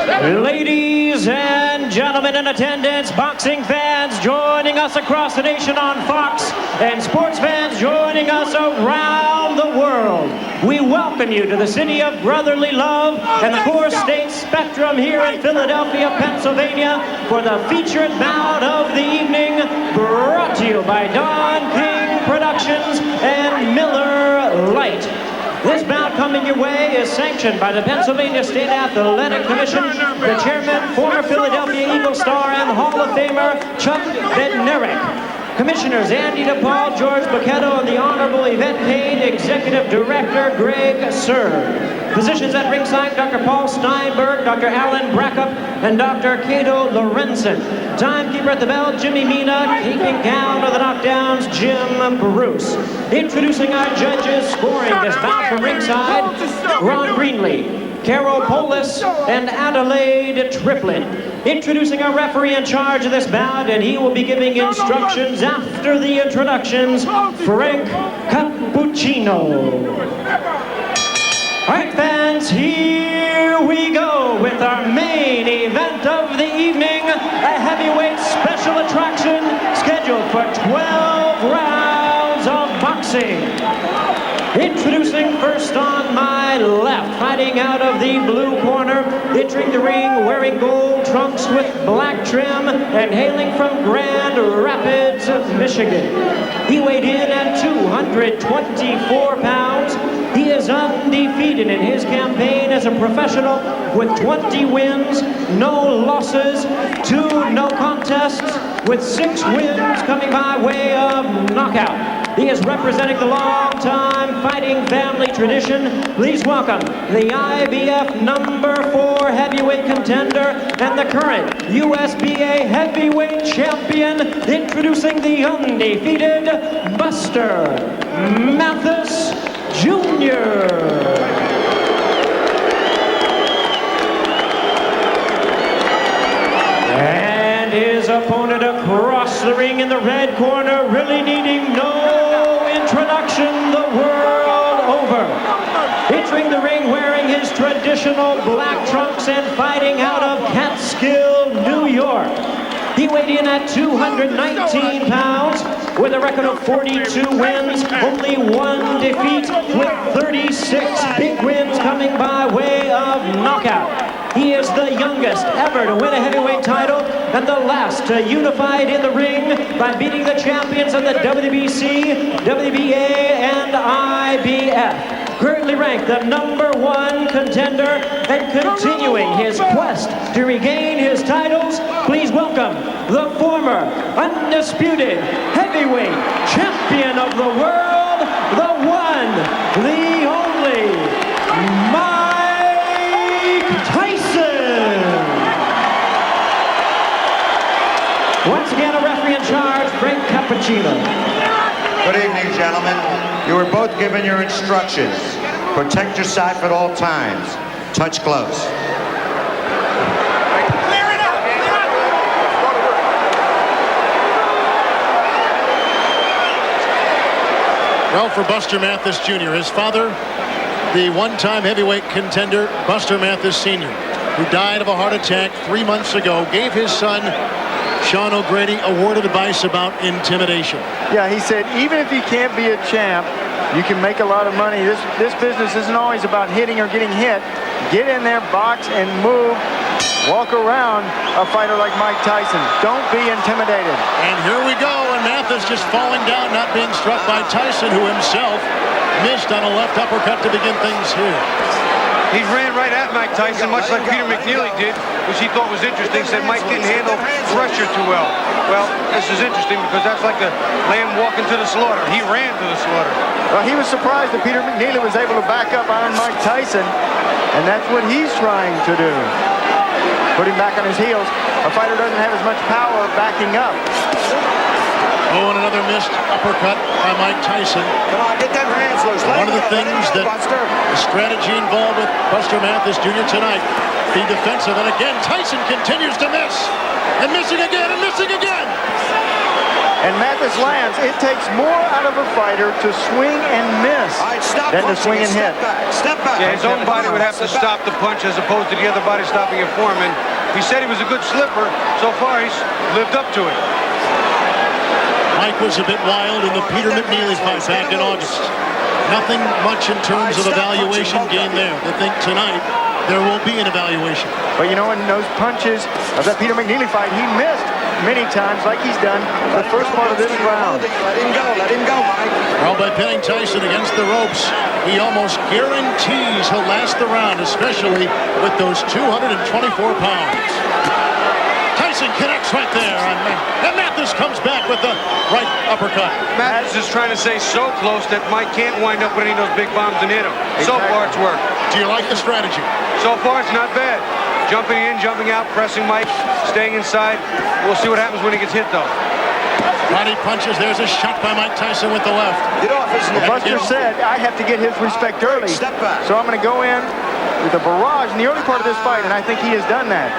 Ladies and gentlemen in attendance, boxing fans joining us across the nation on Fox, and sports fans joining us around the world, we welcome you to the city of brotherly love and the four-state spectrum here in Philadelphia, Pennsylvania, for the featured bout of the evening, brought to you by Don King Productions and Miller Lite. This bout coming your way is sanctioned by the Pennsylvania State Athletic Commission, the chairman, former Philadelphia Eagle star and Hall of Famer Chuck Bednarik. Commissioners Andy DePaul, George Bucchetto, and the Honorable Yvette Payne, Executive Director Greg Serb. Physicians at ringside, Dr. Paul Steinberg, Dr. Alan Brackup, and Dr. Cato Lorenzen. Timekeeper at the bell, Jimmy Mina. Keeping count of the knockdowns, Jim Bruce. Introducing our judges, scoring this bout from ringside, Ron Greenlee, Carol Polis, and Adelaide Triplett. Introducing our referee in charge of this bout, and he will be giving instructions after the introductions, Frank Cappuccino. All right, fans, here we go with our main event of the evening, a heavyweight special attraction scheduled for 12 rounds of boxing. Introducing first on my left, fighting out of the blue corner, entering the ring wearing gold trunks with black trim and hailing from Grand Rapids, Michigan. He weighed in at 224 pounds. He is undefeated in his campaign as a professional with 20 wins, no losses, 2 no contests, with 6 wins coming by way of knockout. He is representing the long-time fighting family tradition. Please welcome the IBF #4 heavyweight contender and the current USBA heavyweight champion, introducing the undefeated Buster Mathis Jr. And his opponent across the ring in the red corner, really needing no introduction the world over. Entering the ring wearing his traditional black trunks and fighting out of Catskill, New York. He weighed in at 219 pounds with a record of 42 wins, only 1 defeat, with 36 big wins coming by way of knockout. He is the youngest ever to win a heavyweight title and the last to unify in the ring by beating the champions of the WBC, WBA, and IBF. Currently ranked the #1 contender and continuing his quest to regain his titles, please welcome the former undisputed heavyweight champion of the world, the one, the only, Tyson. Once again, a referee in charge, Frank Cappuccino. Good evening, gentlemen. You were both given your instructions. Protect your side at all times. Touch gloves. Well, for Buster Mathis Jr., his father, the one-time heavyweight contender, Buster Mathis Sr., who died of a heart attack 3 months ago, gave his son, Sean O'Grady, a word of advice about intimidation. Yeah, he said, even if you can't be a champ, you can make a lot of money. This business isn't always about hitting or getting hit. Get in there, box, and move. Walk around a fighter like Mike Tyson. Don't be intimidated. And here we go, and Mathis just falling down, not being struck by Tyson, who himself missed on a left uppercut to begin things here. He ran right at Mike Tyson, much like Peter McNeely did, which he thought was interesting. Said Mike didn't handle pressure too well. Well, this is interesting because that's like the lamb walking to the slaughter. He ran to the slaughter. Well, he was surprised that Peter McNeely was able to back up on Mike Tyson, and that's what he's trying to do. Put him back on his heels. A fighter doesn't have as much power backing up. Oh, and another missed uppercut by Mike Tyson. Come on, get them hands loose. One of the things that the strategy involved with Buster Mathis Jr. tonight, be defensive. And again, Tyson continues to miss. And missing again, and missing again. and Mathis lands. It takes more out of a fighter to swing and miss than to swing and hit. Step back. Yeah, his own body would have to stop the punch as opposed to the other body stopping it for him. And he said he was a good slipper. So far, he's lived up to it. Mike was a bit wild in the Peter McNeely fight back in August. Nothing much in terms of evaluation game there. I think tonight there will be an evaluation. But you know, in those punches of that Peter McNeely fight, he missed many times like he's done the first part of this round. Let him go, Mike. Well, by pinning Tyson against the ropes, he almost guarantees he'll last the round, especially with those 224 pounds. Tyson connects right there, and Mathis comes back with the right uppercut. Mathis is trying to stay so close that Mike can't wind up with any of those big bombs and hit him. So far, it's worked. Do you like the strategy? So far, it's not bad. Jumping in, jumping out, pressing Mike, staying inside. We'll see what happens when he gets hit, though. Body punches. There's a shot by Mike Tyson with the left. Get off his neck. Buster said, I have to get his respect early, so I'm going to go in with a barrage in the early part of this fight, and I think he has done that.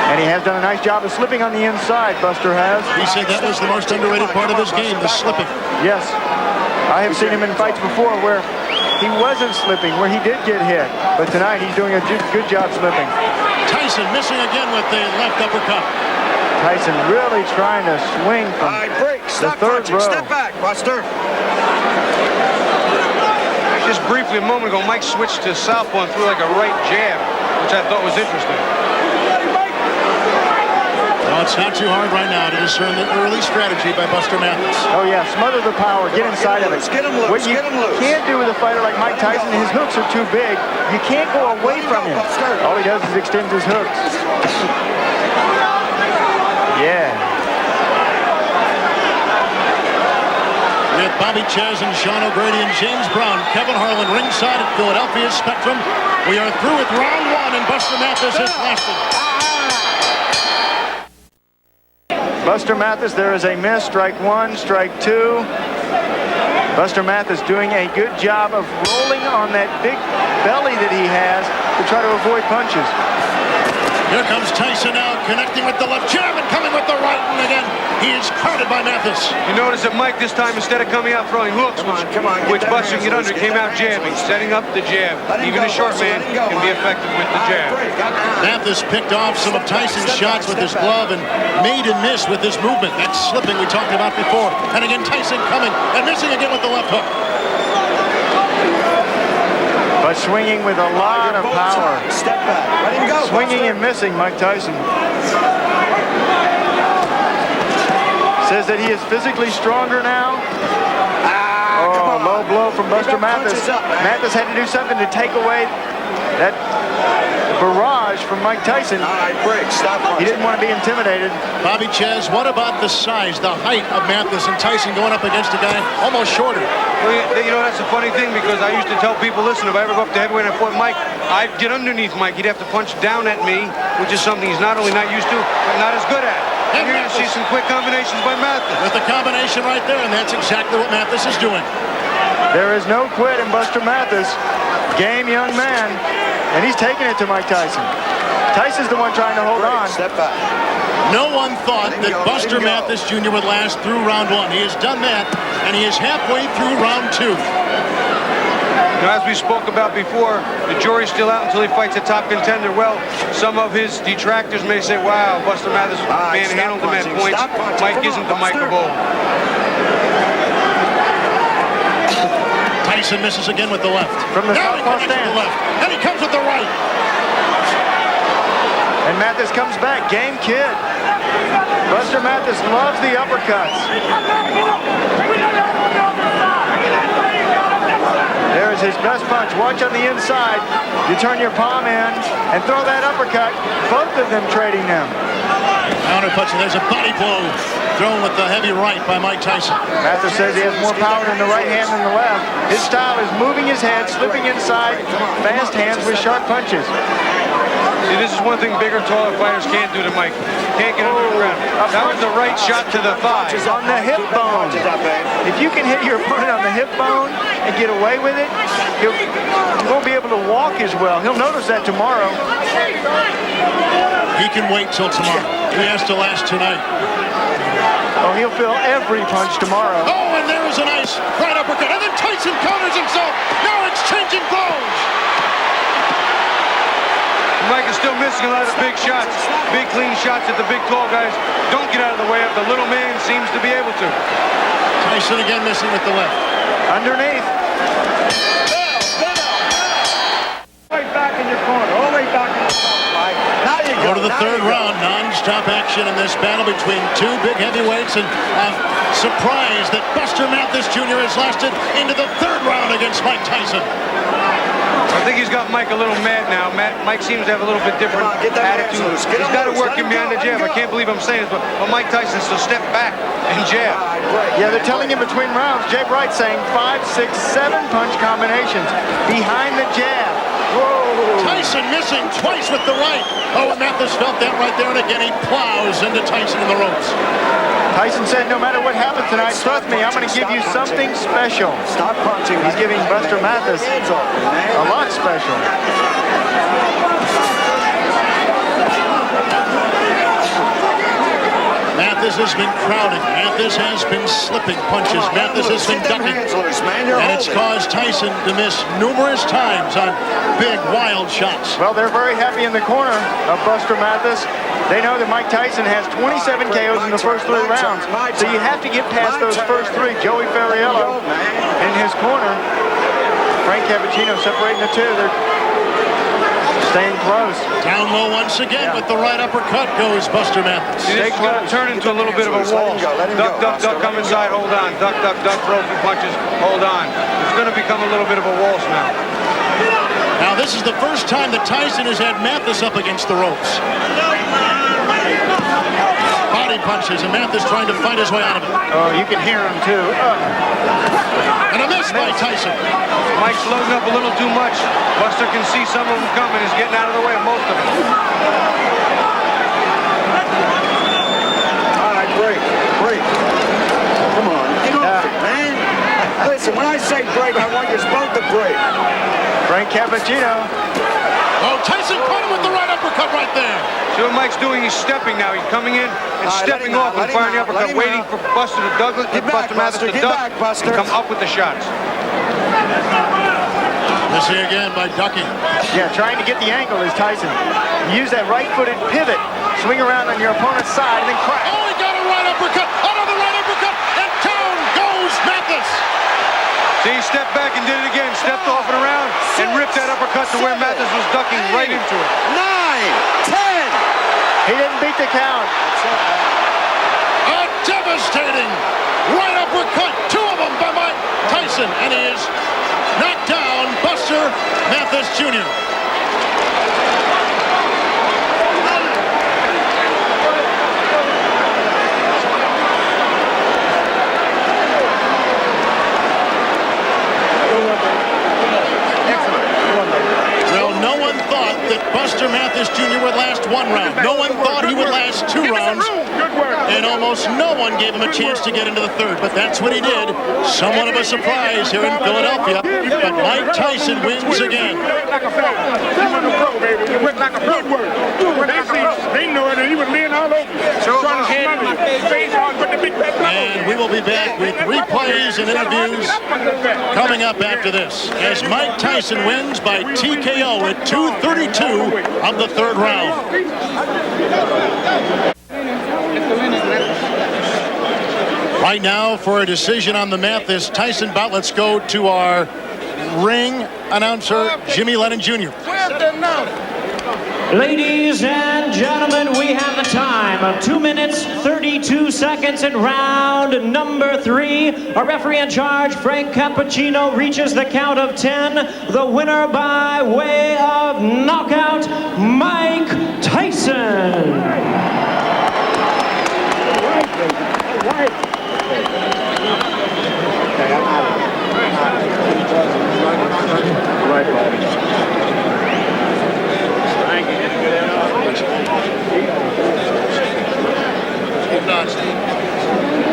And he has done a nice job of slipping on the inside, Buster has. He said that was the most underrated part of his game, the slipping. Yes. I have seen him in fights before where he wasn't slipping, where he did get hit. But tonight he's doing a good job slipping. Tyson missing again with the left uppercut. Tyson really trying to swing from the third row. Step back, Buster. Just briefly a moment ago, Mike switched to southpaw and threw like a right jab, which I thought was interesting. Well, it's not too hard right now to discern the early strategy by Buster Mathis. Oh, yeah, smother the power, get inside of it. Get him loose, What you can't do with a fighter like Mike Tyson, his hooks are too big. You can't go away from him. All he does is extend his hooks. Yeah. With Bobby Chaz and Sean O'Grady and James Brown, Kevin Harlan ringside at Philadelphia Spectrum. We are through with round one, and Buster Mathis is lasting. Buster Mathis, there is a miss. Strike one, strike two. Buster Mathis doing a good job of rolling on that big belly that he has to try to avoid punches. Here comes Tyson now, connecting with the left jab and coming with the right, and again, he is crowded by Mathis. You notice that Mike this time, instead of coming out throwing hooks, which Buster can get under, came out jabbing, setting up the jab. Even a short man can be effective with the jab. Mathis picked off some of Tyson's shots with his glove and made and miss with his movement. That slipping we talked about before. And again, Tyson coming and missing again with the left hook. But swinging with a lot of power. Step back. Let him go. Swinging and missing, Mike Tyson. Says that he is physically stronger now. Oh, low blow from Buster Mathis. Mathis had to do something to take away that barrage from Mike Tyson. All right, break. Stop punching. He didn't want to be intimidated. Bobby Chaz, what about the size, the height of Mathis and Tyson going up against a guy almost shorter? Well, you know, that's a funny thing because I used to tell people, listen, if I ever go up to heavyweight and I fought Mike, I'd get underneath Mike. He'd have to punch down at me, which is something he's not only not used to, but not as good at. And you're going to see some quick combinations by Mathis. With the combination right there, and that's exactly what Mathis is doing. There is no quit in Buster Mathis. Game young man, and he's taking it to Mike Tyson. Tyson's the one trying to hold on. Step back. No one thought that Buster Mathis Jr. would last through round one. He has done that, and he is halfway through round two. Now, as we spoke about before, the jury's still out until he fights a top contender. Well, some of his detractors may say, wow, Buster Mathis manhandled him at points. Mike isn't the Mike of old. Tyson misses again with the left. From the now he southpaw connects with stance. the left, and he comes with the right. And Mathis comes back. Game kid. Buster Mathis loves the uppercuts. There's his best punch. Watch on the inside. You turn your palm in and throw that uppercut. Both of them trading them. Counter punch, and there's a body blow thrown with the heavy right by Mike Tyson. Mathis says he has more power in the right hand than the left. His style is moving his head, slipping inside, fast hands with sharp punches. See, this is one thing bigger, taller fighters can't do to Mike. Can't get under the ground. That was the right shot to the thigh. On the hip bone. If you can hit your opponent on the hip bone and get away with it, he won't be able to walk as well. He'll notice that tomorrow. He can wait till tomorrow. He has to last tonight. Oh, he'll feel every punch tomorrow. Oh, and there is a nice right uppercut. And then Tyson counters himself. Now exchanging blows. Mike is still missing a lot of big shots. Big, clean shots that the big, tall guys don't get out of the way of. The little man seems to be able to. Tyson again missing with the left. Underneath. Right back in your corner. All the way back in your corner. Now you Go to the third round. Non-stop action in this battle between two big heavyweights. And surprised that Buster Mathis Jr. has lasted into the third round against Mike Tyson. I think he's got Mike a little mad now. Mike seems to have a little bit different attitude. He's got to work him behind the jab. I can't believe I'm saying this, but Mike Tyson still step back and jab. Yeah, they're telling him between rounds. Jay Bright saying 5, 6, 7 punch combinations behind the jab. Whoa. Tyson missing twice with the right. Oh, and Mathis felt that right there, and again he plows into Tyson in the ropes. Tyson said, no matter what happens tonight, trust me, I'm going to give you something special. Stop punching. He's giving Buster Mathis a lot special. Mathis has been crowding. Mathis has been slipping punches. Mathis has been ducking. And it's caused Tyson to miss numerous times on big, wild shots. Well, they're very happy in the corner of Buster Mathis. They know that Mike Tyson has 27 KOs in the first 3 rounds. So you have to get past those first 3. Joey Ferriello in his corner. Frank Cappuccino separating the two. They're staying close. Down low once again with the right uppercut goes Buster Mathis. It's going to turn into a little bit of a wall. Duck, duck, duck, come inside, hold on. Duck, duck, duck, throw a few punches, hold on. It's going to become a little bit of a waltz now. Now this is the first time that Tyson has had Mathis up against the ropes. Body punches, and Mathis trying to fight his way out of it. Oh, you can hear him too. And a miss by Tyson. Mike's loading up a little too much. Buster can see some of them coming. He's getting out of the way of most of them. All right, break. Come on, get off it, man. Listen, when I say break, I want you both to break. Frank Cappuccino. Oh, Tyson caught him with the right uppercut right there. See what Mike's doing? He's stepping now. He's coming in and stepping off and firing the uppercut, waiting for Buster to Douglas, Buster Mathis to duck, and come up with the shots. Missing again by ducking. Yeah, trying to get the angle is Tyson. Use that right-footed pivot, swing around on your opponent's side, and then crack. Oh, he got a right uppercut, another right uppercut, and down goes Mathis. See, he stepped back and did it again. Stepped off and around and ripped that uppercut to where Mathis was ducking right into it. 9, 10. He didn't beat the count. A devastating right uppercut, 2 of them by Mike Tyson, and he is knocked down Buster Mathis Jr. Well, no one thought that Buster Mathis Jr. would last 1 round. No one thought he would last 2 rounds. And almost no one gave him a chance to get into the 3rd. But that's what he did. Somewhat of a surprise here in Philadelphia. But Mike Tyson wins again. And we will be back with replays and interviews coming up after this, as Mike Tyson wins by TKO at 2:32 of the 3rd round. Right now, for a decision on the Mathis Tyson bout, let's go to our ring announcer, Jimmy Lennon Jr. Ladies and gentlemen, we have the time of 2 minutes, 32 seconds in round number 3. Our referee in charge, Frank Cappuccino, reaches the count of 10. The winner by way of knockout, Mike Tyson.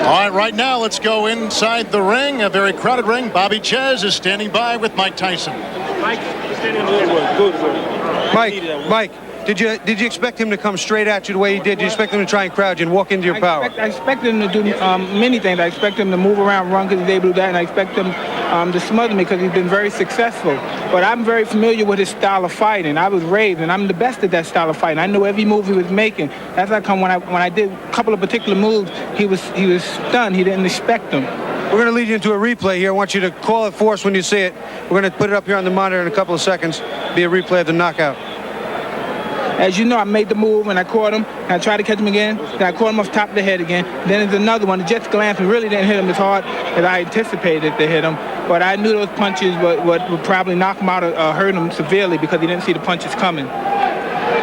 All right, right now, let's go inside the ring, a very crowded ring. Bobby Chez is standing by with Mike Tyson. Mike, It was good work. Mike, did you expect him to come straight at you the way he did? Did you expect him to try and crowd you and walk into your power? I expect him to do many things. I expect him to move around, run because he's able to do that, and I expect him to smother me because he's been very successful. But I'm very familiar with his style of fighting. I was raised, and I'm the best at that style of fighting. I know every move he was making. That's how come when I did a couple of particular moves, he was stunned. He didn't expect them. We're going to lead you into a replay here. I want you to call it for us when you see it. We're going to put it up here on the monitor in a couple of seconds. Be a replay of the knockout. As you know, I made the move and I caught him. And I tried to catch him again. Then I caught him off top of the head again. Then there's another one. The Jets glance and really didn't hit him as hard as I anticipated to hit him. But I knew those punches would probably knock him out or hurt him severely because he didn't see the punches coming.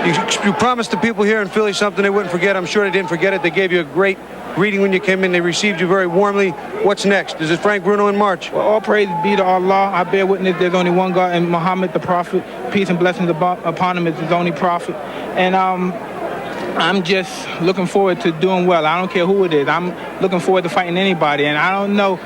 You promised the people here in Philly something they wouldn't forget. I'm sure they didn't forget it. They gave you a great greeting when you came in. They received you very warmly. What's next? Is it Frank Bruno in March? Well, all praise be to Allah. I bear witness there's only one God, and Muhammad the Prophet, peace and blessings upon him, is his only prophet. And I'm just looking forward to doing well. I don't care who it is. I'm looking forward to fighting anybody. And I don't know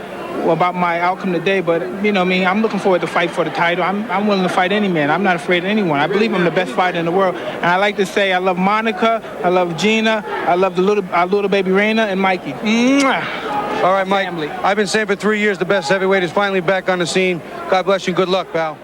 about my outcome today, but you know me, I'm looking forward to fight for the title. I'm willing to fight any man. I'm not afraid of anyone. I believe I'm the best fighter in the world. And I like to say I love Monica, I love Gina, I love our little baby Raina and Mikey. Mwah! All right, Mike. I've been saying for 3 years the best heavyweight is finally back on the scene. God bless you and good luck, pal.